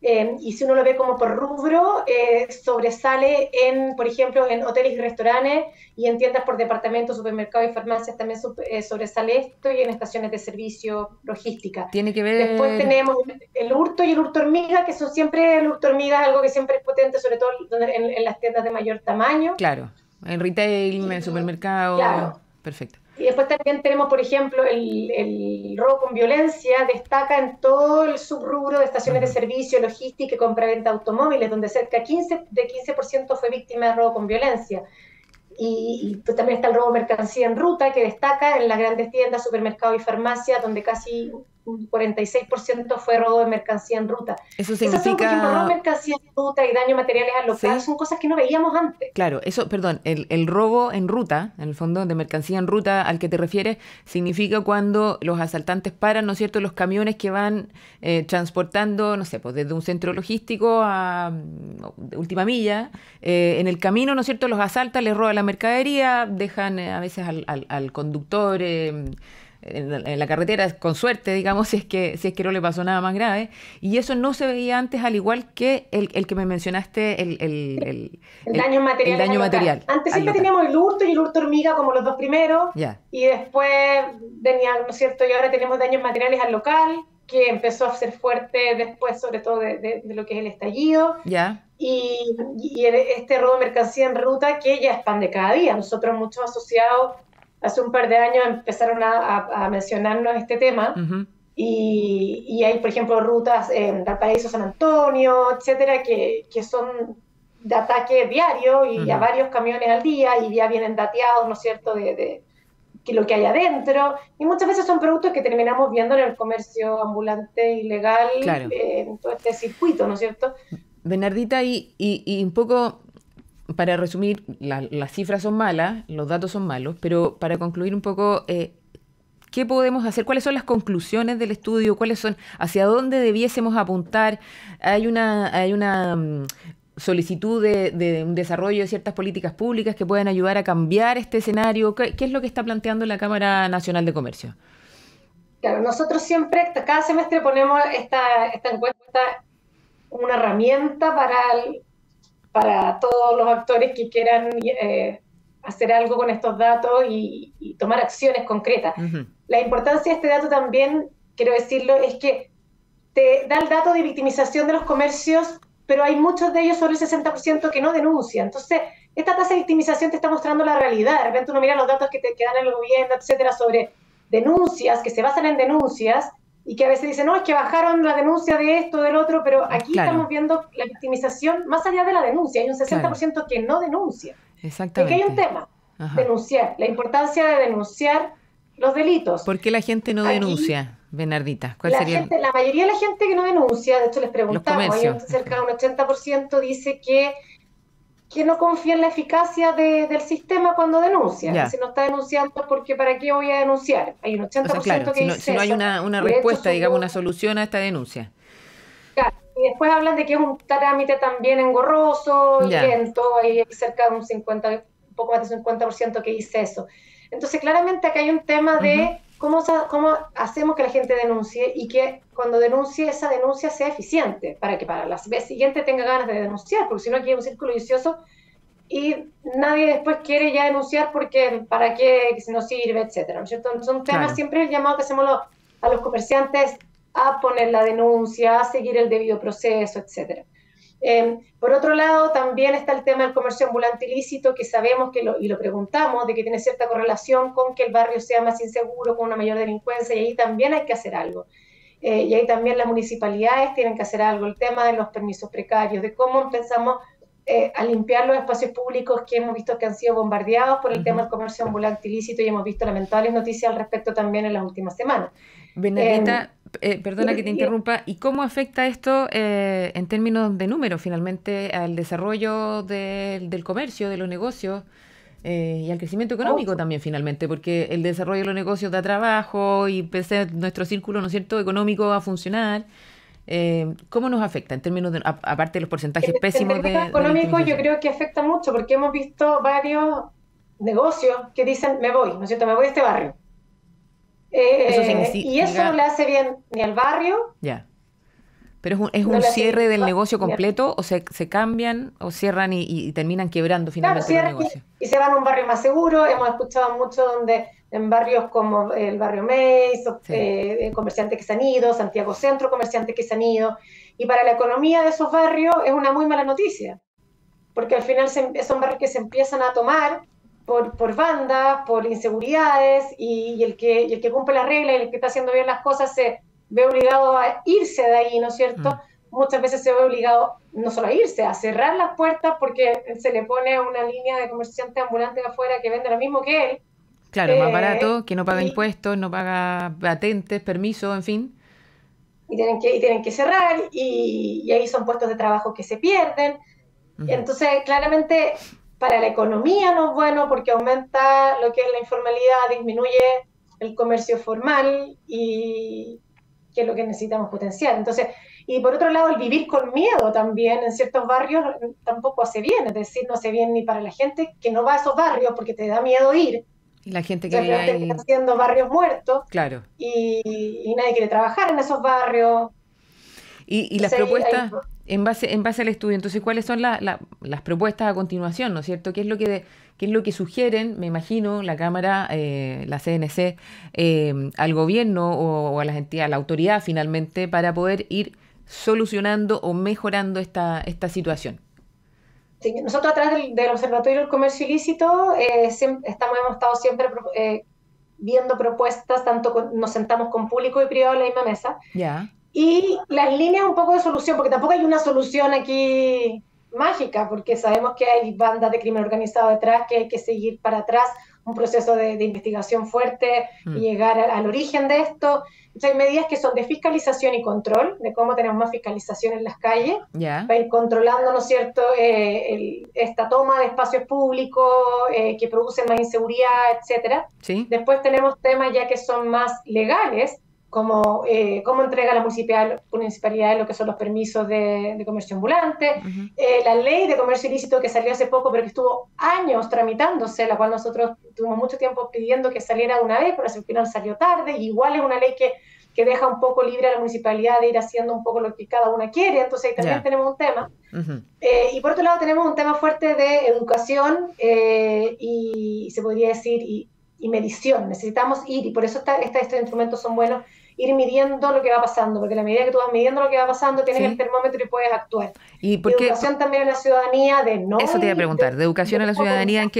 y si uno lo ve como por rubro, sobresale por ejemplo, en hoteles y restaurantes, y en tiendas por departamento, supermercados y farmacias también sobresale esto, y en estaciones de servicio, logística. Tiene que ver... Después tenemos el hurto y el hurto hormiga, que son siempre, el hurto hormiga es algo que siempre es potente, sobre todo en las tiendas de mayor tamaño. Claro, en retail, en el supermercado. Claro. Perfecto. Y después también tenemos, por ejemplo, el robo con violencia, destaca en todo el subrubro de estaciones de servicio, logística y compra-venta de automóviles, donde cerca de 15% fue víctima de robo con violencia. Y pues también está el robo de mercancía en ruta, que destaca en las grandes tiendas, supermercados y farmacias, donde casi un 46% fue robo de mercancía en ruta. Eso significa... Esas son, por ejemplo, robo de mercancía en ruta y daño a materiales al local, son cosas que no veíamos antes. Claro, eso, perdón, el robo en ruta, en el fondo, de mercancía en ruta al que te refieres, significa cuando los asaltantes paran, ¿no es cierto?, los camiones que van transportando, no sé, pues desde un centro logístico a última milla, en el camino, ¿no es cierto?, los asaltan, les roban la mercadería, dejan a veces al conductor... En la carretera, con suerte, digamos, si es que no le pasó nada más grave. Y eso no se veía antes, al igual que el que me mencionaste, el daño material. El daño material. Antes siempre teníamos el hurto y el hurto hormiga como los dos primeros. Y después venía, ¿no es cierto? Y ahora tenemos daños materiales al local, que empezó a ser fuerte después, sobre todo de lo que es el estallido. Y este robo de mercancía en ruta, que ya es pan de cada día. Nosotros, muchos asociados, hace un par de años empezaron a mencionarnos este tema, y hay, por ejemplo, rutas en Valparaíso, San Antonio, etcétera, que son de ataque diario, y a varios camiones al día, y ya vienen dateados, ¿no es cierto?, de lo que hay adentro, y muchas veces son productos que terminamos viendo en el comercio ambulante ilegal, en todo este circuito, ¿no es cierto? Bernardita, y un poco... Para resumir, las cifras son malas, los datos son malos, pero para concluir un poco, ¿qué podemos hacer? ¿Cuáles son las conclusiones del estudio? ¿Cuáles son? ¿Hacia dónde debiésemos apuntar? ¿Hay una solicitud de un desarrollo de ciertas políticas públicas que puedan ayudar a cambiar este escenario? ¿Qué es lo que está planteando la Cámara Nacional de Comercio? Claro, nosotros siempre, cada semestre ponemos esta encuesta, una herramienta para todos los actores que quieran hacer algo con estos datos y tomar acciones concretas. La importancia de este dato también, quiero decirlo, es que te da el dato de victimización de los comercios, pero hay muchos de ellos, sobre el 60%, que no denuncian. Entonces, esta tasa de victimización te está mostrando la realidad. De repente uno mira los datos que dan en el gobierno, etcétera, sobre denuncias, que se basan en denuncias, y que a veces dicen, no, es que bajaron la denuncia de esto, del otro, pero aquí estamos viendo la victimización más allá de la denuncia. Hay un 60% que no denuncia. Exactamente. Aquí hay un tema, denunciar, la importancia de denunciar los delitos. ¿Por qué la gente no denuncia, Bernardita? ¿Cuál sería la mayoría de la gente que no denuncia, de hecho les preguntamos, hay cerca de un 80% dice que no confía en la eficacia del sistema cuando denuncia. Si no está denunciando, porque ¿para qué voy a denunciar? Hay un 80% que dice si no hay una respuesta, digamos, una solución a esta denuncia. Claro, y después hablan de que es un trámite también engorroso, lento, hay cerca de un poco más de un 50% que dice eso. Entonces, claramente acá hay un tema de cómo hacemos que la gente denuncie, y que cuando denuncie, esa denuncia sea eficiente, para que para la vez siguiente tenga ganas de denunciar, porque si no aquí hay un círculo vicioso y nadie después quiere ya denunciar porque para qué, si no sirve, etcétera, ¿no es cierto? Son temas, siempre el llamado que hacemos a los comerciantes a poner la denuncia, a seguir el debido proceso, etcétera. Por otro lado, también está el tema del comercio ambulante ilícito, que sabemos y lo preguntamos, de que tiene cierta correlación con que el barrio sea más inseguro, con una mayor delincuencia, y ahí también hay que hacer algo. Y ahí también las municipalidades tienen que hacer algo. El tema de los permisos precarios, de cómo empezamos a limpiar los espacios públicos que hemos visto que han sido bombardeados por el tema del comercio ambulante ilícito, y hemos visto lamentables noticias al respecto también en las últimas semanas. Bernardita, perdona que te interrumpa, ¿y cómo afecta esto en términos de números finalmente al desarrollo del comercio, de los negocios y al crecimiento económico también finalmente? Porque el desarrollo de los negocios da trabajo y pese a nuestro círculo, ¿no es cierto?, económico a funcionar. ¿Cómo nos afecta en términos de, aparte de los porcentajes pésimos en términos económicos? Yo creo que afecta mucho, porque hemos visto varios negocios que dicen, me voy, ¿no es cierto?, me voy a este barrio. Eso significa, y eso no le hace bien ni al barrio, ¿Pero es un cierre del negocio completo o se cambian o cierran y terminan quebrando finalmente el negocio? Y se van a un barrio más seguro. Hemos escuchado mucho donde en barrios como el barrio Meis, comerciantes que se han ido, Santiago Centro, comerciantes que se han ido. Y para la economía de esos barrios es una muy mala noticia, porque al final son barrios que se empiezan a tomar por bandas, por inseguridades, y el que cumple las reglas y el que está haciendo bien las cosas se ve obligado a irse de ahí, ¿no es cierto? Muchas veces se ve obligado no solo a irse, a cerrar las puertas porque se le pone una línea de comerciantes ambulantes afuera que vende lo mismo que él. Claro, más barato, que no paga impuestos, no paga patentes, permisos, en fin. Y tienen que cerrar, y ahí son puestos de trabajo que se pierden. Entonces, claramente, para la economía no es bueno porque aumenta lo que es la informalidad, disminuye el comercio formal, y que es lo que necesitamos potenciar. Entonces, y por otro lado, el vivir con miedo también en ciertos barrios tampoco hace bien, es decir, no hace bien ni para la gente que no va a esos barrios porque te da miedo ir. Y la gente que vive ahí... Están haciendo barrios muertos. Claro. Y nadie quiere trabajar en esos barrios. Y las propuestas, en base al estudio, entonces, ¿cuáles son las propuestas a continuación, ¿no es cierto? ¿Qué es lo que sugieren, me imagino, la Cámara, la CNC, al gobierno o a las entidades, a la autoridad finalmente, para poder ir solucionando o mejorando esta situación? Sí, nosotros a través del Observatorio del Comercio Ilícito hemos estado siempre viendo propuestas, nos sentamos con público y privado en la misma mesa. Ya. Y las líneas un poco de solución, porque tampoco hay una solución aquí mágica, porque sabemos que hay bandas de crimen organizado detrás, que hay que seguir para atrás, un proceso de investigación fuerte y llegar al origen de esto. Entonces hay medidas que son de fiscalización y control, de cómo tenemos más fiscalización en las calles, para ir controlando, ¿no es cierto?, esta toma de espacios públicos que producen más inseguridad, etcétera. ¿Sí? Después tenemos temas ya que son más legales, como cómo entrega la municipalidad lo que son los permisos de comercio ambulante, la ley de comercio ilícito que salió hace poco, pero que estuvo años tramitándose, la cual nosotros tuvimos mucho tiempo pidiendo que saliera de una vez, pero al final salió tarde, y igual es una ley que deja un poco libre a la municipalidad de ir haciendo un poco lo que cada una quiere, entonces ahí también tenemos un tema. Y por otro lado tenemos un tema fuerte de educación y se podría decir y medición. Necesitamos ir, y por eso estos instrumentos son buenos, ir midiendo lo que va pasando, porque a la medida que tú vas midiendo lo que va pasando, tienes el termómetro y puedes actuar. ¿Y por qué? Educación también a la ciudadanía de no... Eso te iba a preguntar, de educación a la ciudadanía,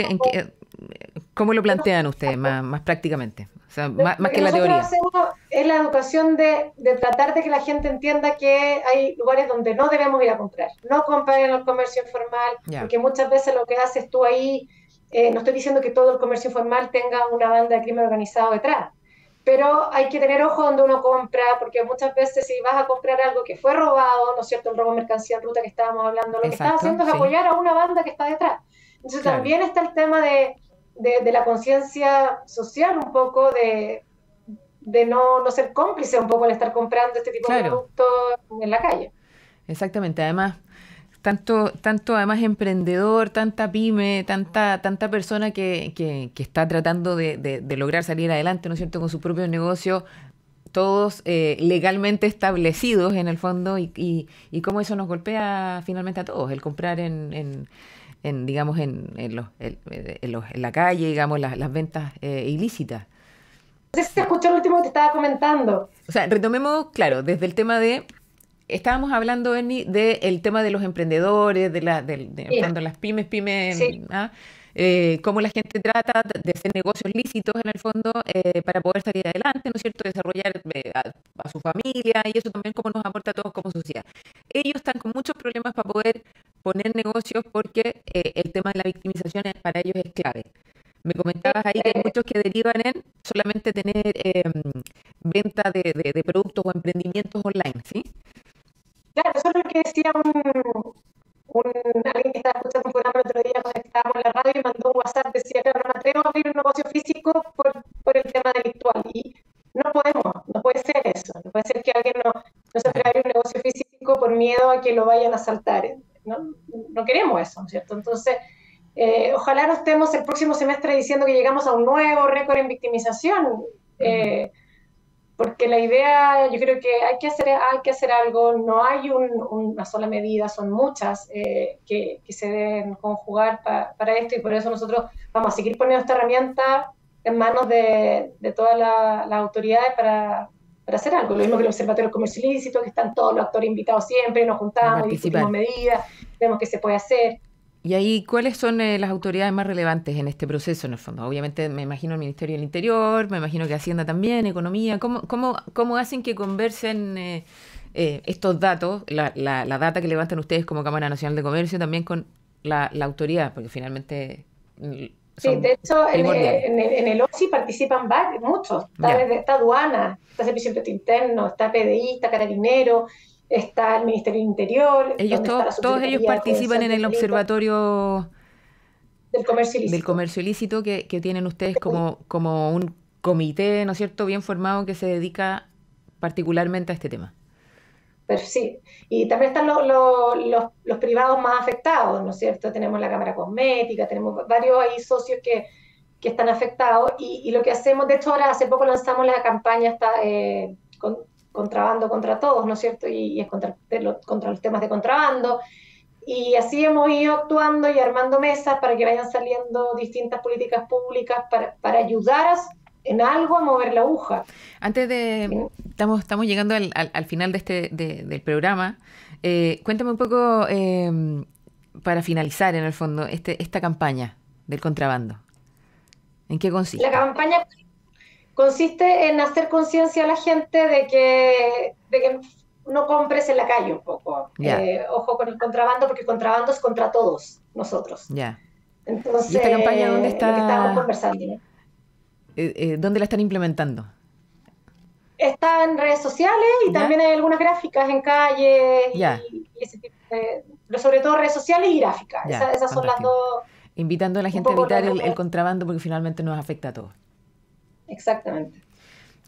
¿cómo lo plantean ustedes más prácticamente? O sea, más que la teoría. Lo que nosotros hacemos es la educación de tratar de que la gente entienda que hay lugares donde no debemos ir a comprar. No comprar en el comercio informal, porque muchas veces lo que haces tú ahí, no estoy diciendo que todo el comercio informal tenga una banda de crimen organizado detrás, pero hay que tener ojo donde uno compra, porque muchas veces si vas a comprar algo que fue robado, ¿no es cierto?, el robo de mercancía en ruta que estábamos hablando, lo que estás haciendo es apoyar a una banda que está detrás. Entonces también está el tema de la conciencia social, un poco de no ser cómplice un poco al estar comprando este tipo de productos en la calle. Exactamente, además... Tanto además emprendedor, tanta pyme, tanta persona que está tratando de lograr salir adelante, ¿no es cierto?, con su propio negocio, todos legalmente establecidos en el fondo, y cómo eso nos golpea finalmente a todos, el comprar en la calle, digamos, las ventas ilícitas. No sé si te escuchó el último que te estaba comentando. O sea, retomemos, claro, desde el tema de... Estábamos hablando, Berni, del tema de los emprendedores, de las pymes, cómo la gente trata de hacer negocios lícitos en el fondo para poder salir adelante, ¿no es cierto?, desarrollar a su familia, y eso también cómo nos aporta a todos como sociedad. Ellos están con muchos problemas para poder poner negocios porque el tema de la victimización para ellos es clave. Me comentabas ahí que hay muchos que derivan en solamente tener venta de productos o emprendimientos online, ¿sí? Claro, eso es lo que decía alguien que estaba escuchando un programa el otro día cuando estábamos en la radio, y mandó un WhatsApp, decía, claro, no me atrevo a abrir un negocio físico por el tema delictual, y no puede ser eso, no puede ser que alguien no se atreva a abrir un negocio físico por miedo a que lo vayan a asaltar, no queremos eso, ¿no es cierto? Entonces, ojalá no estemos el próximo semestre diciendo que llegamos a un nuevo récord en victimización, porque la idea, yo creo que hay que hacer algo, no hay una sola medida, son muchas que se deben conjugar para esto, y por eso nosotros vamos a seguir poniendo esta herramienta en manos de todas las autoridades para hacer algo. Lo mismo que el Observatorio del Comercio Ilícito, que están todos los actores invitados siempre, nos juntamos, discutimos medidas, vemos qué se puede hacer. Y ahí, ¿cuáles son las autoridades más relevantes en este proceso, en el fondo? Obviamente, me imagino el Ministerio del Interior, me imagino que Hacienda también, Economía. ¿Cómo hacen que conversen estos datos, la data que levantan ustedes como Cámara Nacional de Comercio, también con la autoridad? Porque finalmente... Sí, de hecho, en el OSI participan muchos. Está aduana, está Servicio de Impuesto Interno, está PDI, está Carabinero, está el Ministerio del Interior. Todos ellos participan en el Observatorio del Comercio Ilícito que tienen ustedes como un comité, ¿no es cierto?, bien formado que se dedica particularmente a este tema. Pero sí, y también están los privados más afectados, ¿no es cierto? Tenemos la Cámara Cosmética, tenemos varios ahí socios que están afectados, y lo que hacemos, de hecho ahora hace poco lanzamos la campaña Contrabando contra Todos, ¿no es cierto? Y es contra los temas de contrabando, y así hemos ido actuando y armando mesas para que vayan saliendo distintas políticas públicas para ayudar en algo a mover la aguja. Antes de... Estamos llegando al final del programa. Cuéntame un poco, para finalizar, en el fondo, esta campaña del contrabando. ¿En qué consiste? La campaña consiste en hacer conciencia a la gente de que no compres en la calle un poco. Ojo con el contrabando, porque el contrabando es contra todos nosotros. Entonces, ¿y esta campaña dónde está? Lo que estábamos conversando, ¿no? ¿Dónde la están implementando? Está en redes sociales y también hay algunas gráficas en calles y ese tipo pero sobre todo redes sociales y gráficas. Esas son las dos. Invitando a la gente a evitar el contrabando, porque finalmente nos afecta a todos. Exactamente.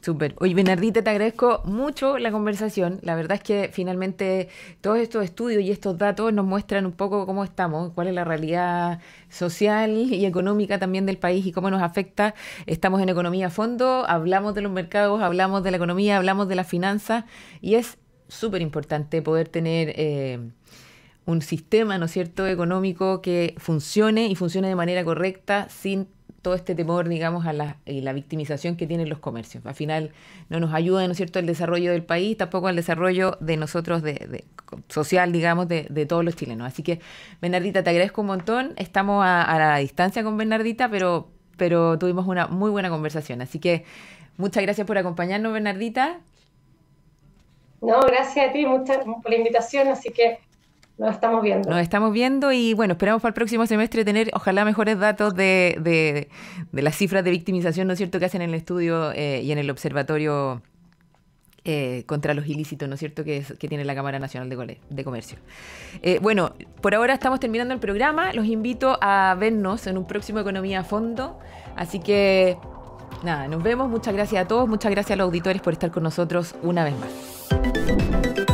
Súper. Oye, Bernardita, te agradezco mucho la conversación. La verdad es que finalmente todos estos estudios y estos datos nos muestran un poco cómo estamos, cuál es la realidad social y económica también del país y cómo nos afecta. Estamos en Economía a Fondo, hablamos de los mercados, hablamos de la economía, hablamos de las finanzas, y es súper importante poder tener un sistema, ¿no es cierto?, económico que funcione y funcione de manera correcta, sin todo este temor, digamos, a la victimización que tienen los comercios. Al final no nos ayuda, ¿no es cierto?, el desarrollo del país, tampoco al desarrollo de nosotros, social, digamos, de todos los chilenos. Así que, Bernardita, te agradezco un montón. Estamos a la distancia con Bernardita, pero tuvimos una muy buena conversación. Así que muchas gracias por acompañarnos, Bernardita. No, gracias a ti por la invitación, así que nos estamos viendo y bueno, esperamos para el próximo semestre tener ojalá mejores datos de las cifras de victimización, ¿no es cierto?, que hacen en el estudio y en el observatorio contra los ilícitos, ¿no es cierto?, que tiene la Cámara Nacional de Comercio. Bueno, por ahora estamos terminando el programa. Los invito a vernos en un próximo Economía a Fondo. Así que, nada, nos vemos. Muchas gracias a todos. Muchas gracias a los auditores por estar con nosotros una vez más.